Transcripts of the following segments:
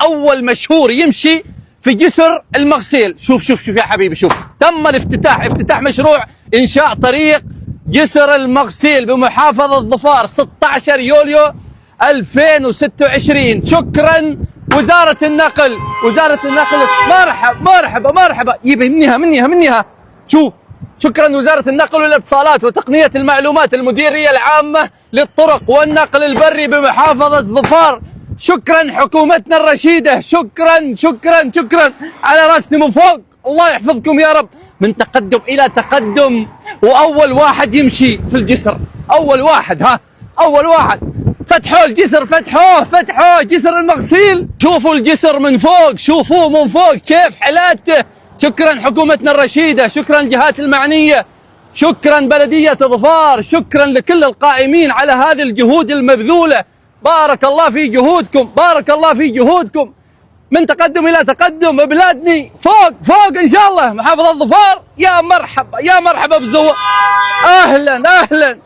أول مشهور يمشي في جسر المغسيل. شوف يا حبيبي، شوف تم افتتاح مشروع إنشاء طريق جسر المغسيل بمحافظة ظفار 16 يوليو 2026. شكرا وزارة النقل. مرحبا يبي منها. شوف، شكرا وزارة النقل والاتصالات وتقنية المعلومات، المديرية العامة للطرق والنقل البري بمحافظة ظفار. شكرا حكومتنا الرشيدة، شكرا على راسنا من فوق. الله يحفظكم يا رب، من تقدم إلى تقدم. وأول واحد يمشي في الجسر، أول واحد فتحوا الجسر، فتحوه جسر المغسيل. شوفوا الجسر من فوق، شوفوه من فوق كيف حلاته. شكرا حكومتنا الرشيدة، شكرا الجهات المعنية، شكرا بلدية ظفار، شكرا لكل القائمين على هذه الجهود المبذولة. بارك الله في جهودكم، من تقدم إلى تقدم. بلادني فوق إن شاء الله. محافظة ظفار، يا مرحبا بزوار. أهلا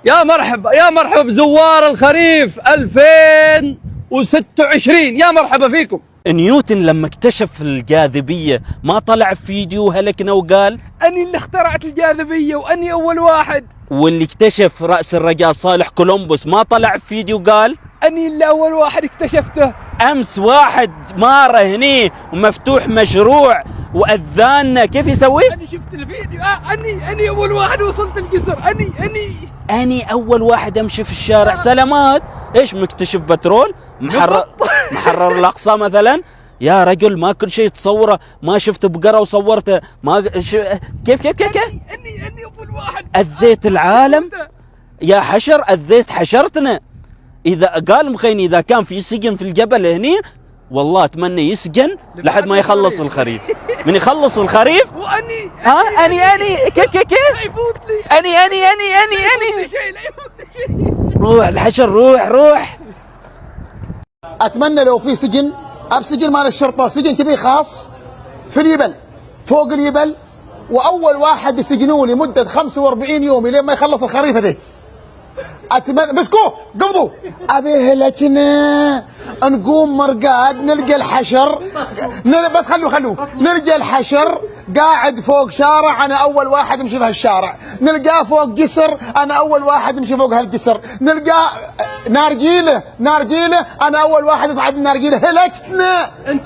يا مرحبا بزوار الخريف 2026. يا مرحبا فيكم. نيوتن لما اكتشف الجاذبية ما طلع في فيديو هلكنا وقال أني اللي اخترعت الجاذبية وأني أول واحد؟ واللي اكتشف رأس الرجاء صالح كولومبوس ما طلع في فيديو قال أني اللي أول واحد اكتشفته؟ أمس واحد مارة هني ومفتوح مشروع وأذانا كيف يسوي؟ أنا شفت الفيديو. أني أول واحد وصلت الجسر. أني أول واحد أمشي في الشارع. سلامات. إيش مكتشف بترول؟ محرر الأقصى مثلا. يا رجل ما كل شيء تصوره، ما شفت بقرة وصورته، كيف أني أول واحد أذيت العالم يا حشر، أذيت حشرتنا. إذا قال مخيني إذا كان في سجن في الجبل هني والله أتمنى يسجن لحد ما يخلص الخريف. من يخلص الخريف وأني كيف يفوت لي أني روح الحشر، روح. اتمنى لو في سجن، سجن مال الشرطه، سجن كذي خاص في اليبل، فوق اليبل، واول واحد يسجنوه لمده 45 يوم لين ما يخلص الخريف ذي. اتمنى مسكوه قبضوا ابي هلكنا نقوم مرقاد نلقى الحشر بس خلوه نلقى الحشر قاعد فوق شارع، انا اول واحد امشي في هالشارع. نلقاه فوق جسر، انا اول واحد امشي فوق هالجسر. نلقاه نارجيله، انا اول واحد اصعد النارجيله.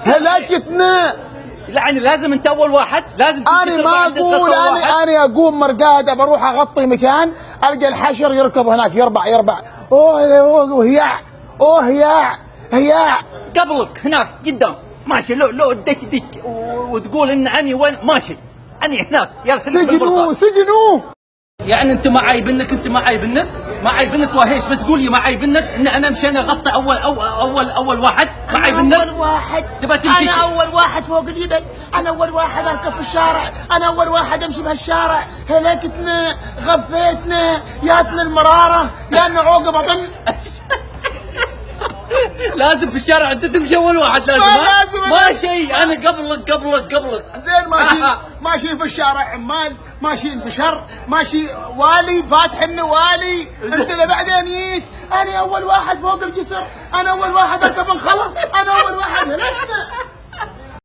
هلكتنا. يعني لازم انت اول واحد، لازم. انا ما اقول انا اقوم مرقاده بروح اغطي مكان القى الحشر يركض هناك يربع. اوه هياع قبلك هناك قدام ماشي. لو اديك وتقول ان اني وين ماشي، اني هناك. يا سجنوه. يعني انت ما عيبنك وهيش، بس قول لي ما عيبنك ان انا امشي انا اغطي اول واحد. ما عيبنك اول واحد تبى تمشي. انا اول واحد فوق الجبل، انا اول واحد اركب في الشارع، انا اول واحد امشي بهالشارع. هلكتنا، غفيتنا، ياتنا المراره، ياتنا عوقه بطن. لازم في الشارع انت تمشي اول واحد. لازم ماشي. انا قبلك زين. ماشيين في الشارع عمال، ماشيين بشر، ماشي والي فاتح النوالي. انت اللي بعدين جيت. انا اول واحد فوق الجسر، انا اول واحد اركب انخلط، انا اول واحد. هلكنا.